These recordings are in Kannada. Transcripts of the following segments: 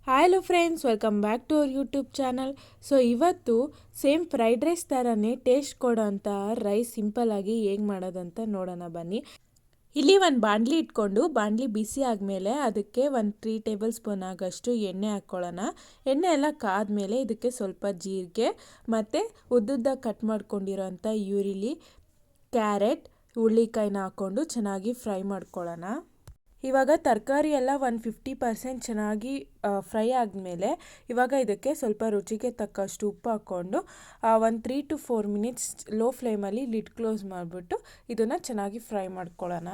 Hello friends, welcome back to our YouTube channel. So ಇವತ್ತು ಸೇಮ್ ಫ್ರೈಡ್ ರೈಸ್ ಥರನೇ ಟೇಸ್ಟ್ ಕೊಡೋಂಥ ರೈಸ್ ಸಿಂಪಲ್ಲಾಗಿ ಹೇಗೆ ಮಾಡೋದಂತ ನೋಡೋಣ ಬನ್ನಿ. ಇಲ್ಲಿ ಒಂದು ಬಾಣಲಿ ಇಟ್ಕೊಂಡು ಬಾಣಲಿ ಬಿಸಿ ಆದಮೇಲೆ ಅದಕ್ಕೆ ಒಂದು 3 ಟೇಬಲ್ ಸ್ಪೂನ್ ಆಗೋಷ್ಟು ಎಣ್ಣೆ ಹಾಕ್ಕೊಳ್ಳೋಣ. ಎಣ್ಣೆ ಎಲ್ಲ ಕಾದ್ಮೇಲೆ ಇದಕ್ಕೆ ಸ್ವಲ್ಪ ಜೀರಿಗೆ ಮತ್ತು ಉದ್ದುದ್ದ ಕಟ್ ಮಾಡ್ಕೊಂಡಿರೋಂಥ ಈರುಳ್ಳಿ, ಕ್ಯಾರೆಟ್, ಹುರುಳಿಕಾಯಿನ ಹಾಕ್ಕೊಂಡು ಚೆನ್ನಾಗಿ ಫ್ರೈ ಮಾಡ್ಕೊಳ್ಳೋಣ. ಇವಾಗ ತರಕಾರಿ ಎಲ್ಲ ಒಂದು 50% ಚೆನ್ನಾಗಿ ಫ್ರೈ ಆದಮೇಲೆ ಇವಾಗ ಇದಕ್ಕೆ ಸ್ವಲ್ಪ ರುಚಿಗೆ ತಕ್ಕಷ್ಟು ಉಪ್ಪು ಹಾಕ್ಕೊಂಡು ಒಂದು 3 to 4 ಮಿನಿಟ್ಸ್ ಲೋ ಫ್ಲೇಮಲ್ಲಿ ಲಿಡ್ ಕ್ಲೋಸ್ ಮಾಡಿಬಿಟ್ಟು ಇದನ್ನು ಚೆನ್ನಾಗಿ ಫ್ರೈ ಮಾಡ್ಕೊಳ್ಳೋಣ.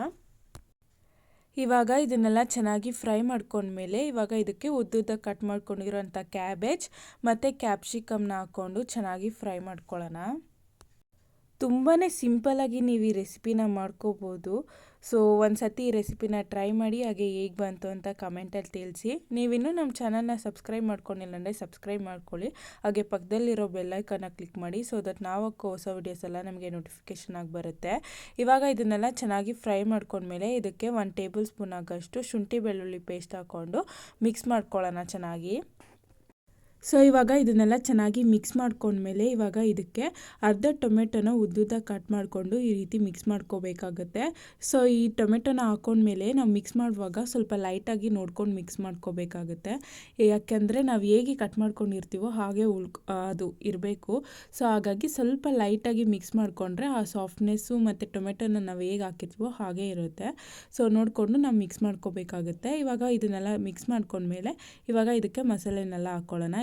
ಇವಾಗ ಇದನ್ನೆಲ್ಲ ಚೆನ್ನಾಗಿ ಫ್ರೈ ಮಾಡ್ಕೊಂಡ್ಮೇಲೆ ಇವಾಗ ಇದಕ್ಕೆ ಉದ್ದುದ್ದ ಕಟ್ ಮಾಡ್ಕೊಂಡಿರೋಂಥ ಕ್ಯಾಬೇಜ್ ಮತ್ತು ಕ್ಯಾಪ್ಸಿಕಮ್ನ ಹಾಕ್ಕೊಂಡು ಚೆನ್ನಾಗಿ ಫ್ರೈ ಮಾಡ್ಕೊಳ್ಳೋಣ. ತುಂಬಾ ಸಿಂಪಲ್ಲಾಗಿ ನೀವು ಈ ರೆಸಿಪಿನ ಮಾಡ್ಕೋಬೋದು. ಸೊ ಒಂದು ಸತಿ ಈ ರೆಸಿಪಿನ ಟ್ರೈ ಮಾಡಿ, ಹಾಗೆ ಹೇಗೆ ಬಂತು ಅಂತ ಕಮೆಂಟಲ್ಲಿ ತಿಳಿಸಿ. ನೀವಿನ್ನೂ ನಮ್ಮ ಚಾನಲ್ನ ಸಬ್ಸ್ಕ್ರೈಬ್ ಮಾಡ್ಕೊಂಡಿಲ್ಲ ಅಂದರೆ ಸಬ್ಸ್ಕ್ರೈಬ್ ಮಾಡ್ಕೊಳ್ಳಿ, ಹಾಗೆ ಪಕ್ಕದಲ್ಲಿರೋ ಬೆಲ್ಲೈಕನ್ನ ಕ್ಲಿಕ್ ಮಾಡಿ ಸೊ ದಟ್ ನಾವು ಹಾಕೋ ಹೊಸ ವೀಡಿಯೋಸ್ ಎಲ್ಲ ನಮಗೆ ನೋಟಿಫಿಕೇಷನ್ ಆಗಿ ಬರುತ್ತೆ. ಇವಾಗ ಇದನ್ನೆಲ್ಲ ಚೆನ್ನಾಗಿ ಫ್ರೈ ಮಾಡ್ಕೊಂಡ್ಮೇಲೆ ಇದಕ್ಕೆ 1 ಟೇಬಲ್ ಸ್ಪೂನ್ ಆಗೋಷ್ಟು ಶುಂಠಿ ಬೆಳ್ಳುಳ್ಳಿ ಪೇಸ್ಟ್ ಹಾಕ್ಕೊಂಡು ಮಿಕ್ಸ್ ಮಾಡ್ಕೊಳ್ಳೋಣ ಚೆನ್ನಾಗಿ. ಸೊ ಇವಾಗ ಇದನ್ನೆಲ್ಲ ಚೆನ್ನಾಗಿ ಮಿಕ್ಸ್ ಮಾಡ್ಕೊಂಡ್ಮೇಲೆ ಇವಾಗ ಇದಕ್ಕೆ ಅರ್ಧ ಟೊಮೆಟೊನ ಉದ್ದುದ್ದ ಕಟ್ ಮಾಡಿಕೊಂಡು ಈ ರೀತಿ ಮಿಕ್ಸ್ ಮಾಡ್ಕೋಬೇಕಾಗತ್ತೆ. ಸೊ ಈ ಟೊಮೆಟೊನ ಹಾಕೊಂಡ್ಮೇಲೆ ನಾವು ಮಿಕ್ಸ್ ಮಾಡುವಾಗ ಸ್ವಲ್ಪ ಲೈಟಾಗಿ ನೋಡ್ಕೊಂಡು ಮಿಕ್ಸ್ ಮಾಡ್ಕೋಬೇಕಾಗತ್ತೆ. ಯಾಕೆಂದರೆ ನಾವು ಹೇಗೆ ಕಟ್ ಮಾಡ್ಕೊಂಡಿರ್ತೀವೋ ಹಾಗೆ ಅದು ಇರಬೇಕು. ಸೊ ಹಾಗಾಗಿ ಸ್ವಲ್ಪ ಲೈಟಾಗಿ ಮಿಕ್ಸ್ ಮಾಡಿಕೊಂಡ್ರೆ ಆ ಸಾಫ್ಟ್ನೆಸ್ಸು ಮತ್ತು ಟೊಮೆಟೊನ ನಾವು ಹೇಗೆ ಹಾಕಿರ್ತೀವೋ ಹಾಗೆ ಇರುತ್ತೆ. ಸೊ ನೋಡಿಕೊಂಡು ನಾವು ಮಿಕ್ಸ್ ಮಾಡ್ಕೋಬೇಕಾಗುತ್ತೆ. ಇವಾಗ ಇದನ್ನೆಲ್ಲ ಮಿಕ್ಸ್ ಮಾಡ್ಕೊಂಡ್ಮೇಲೆ ಇವಾಗ ಇದಕ್ಕೆ ಮಸಾಲೆನೆಲ್ಲ ಹಾಕ್ಕೊಳ್ಳೋಣ.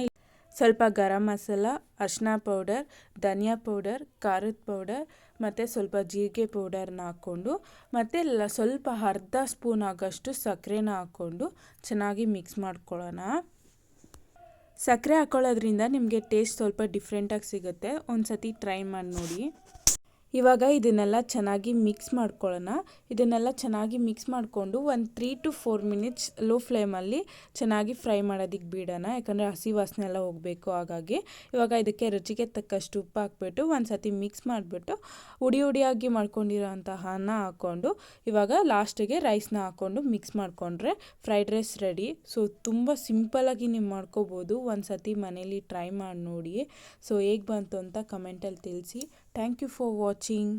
ಸ್ವಲ್ಪ ಗರಂ ಮಸಾಲ, ಅರಿಶಿನ ಪೌಡರ್, ಧನಿಯಾ ಪೌಡರ್, ಖಾರದ ಪೌಡರ್ ಮತ್ತು ಸ್ವಲ್ಪ ಜೀರಿಗೆ ಪೌಡರ್ನ ಹಾಕ್ಕೊಂಡು ಮತ್ತು ಸ್ವಲ್ಪ ಅರ್ಧ ಸ್ಪೂನ್ ಆಗೋಷ್ಟು ಸಕ್ಕರೆನ ಹಾಕ್ಕೊಂಡು ಚೆನ್ನಾಗಿ ಮಿಕ್ಸ್ ಮಾಡ್ಕೊಳ್ಳೋಣ. ಸಕ್ಕರೆ ಹಾಕ್ಕೊಳ್ಳೋದ್ರಿಂದ ನಿಮಗೆ ಟೇಸ್ಟ್ ಸ್ವಲ್ಪ ಡಿಫ್ರೆಂಟಾಗಿ ಸಿಗುತ್ತೆ. ಒಂದು ಸತಿ ಟ್ರೈ ಮಾಡಿ ನೋಡಿ. ಇವಾಗ ಇದನ್ನೆಲ್ಲ ಚೆನ್ನಾಗಿ ಮಿಕ್ಸ್ ಮಾಡ್ಕೊಳ್ಳೋಣ. ಇದನ್ನೆಲ್ಲ ಚೆನ್ನಾಗಿ ಮಿಕ್ಸ್ ಮಾಡಿಕೊಂಡು ಒಂದು 3 to 4 ಮಿನಿಟ್ಸ್ ಲೋ ಫ್ಲೇಮಲ್ಲಿ ಚೆನ್ನಾಗಿ ಫ್ರೈ ಮಾಡೋದಕ್ಕೆ ಬಿಡೋಣ, ಯಾಕಂದರೆ ಹಸಿ ವಾಸನೆ ಎಲ್ಲ ಹೋಗಬೇಕು. ಹಾಗಾಗಿ ಇವಾಗ ಇದಕ್ಕೆ ರುಚಿಗೆ ತಕ್ಕಷ್ಟು ಉಪ್ಪು ಹಾಕ್ಬಿಟ್ಟು ಒಂದು ಸತಿ ಮಿಕ್ಸ್ ಮಾಡಿಬಿಟ್ಟು ಹುಡಿಯಾಗಿ ಮಾಡ್ಕೊಂಡಿರೋಂತಹ ಅನ್ನ ಹಾಕ್ಕೊಂಡು ಇವಾಗ ಲಾಸ್ಟಿಗೆ ರೈಸ್ನ ಹಾಕ್ಕೊಂಡು ಮಿಕ್ಸ್ ಮಾಡಿಕೊಂಡ್ರೆ ಫ್ರೈಡ್ ರೈಸ್ ರೆಡಿ. ಸೊ ತುಂಬ ಸಿಂಪಲ್ಲಾಗಿ ನೀವು ಮಾಡ್ಕೋಬೋದು. ಒಂದು ಸತಿ ಮನೇಲಿ ಟ್ರೈ ಮಾಡಿ ನೋಡಿ. ಸೊ ಹೇಗೆ ಬಂತು ಅಂತ ಕಮೆಂಟಲ್ಲಿ ತಿಳಿಸಿ. Thank you for watching.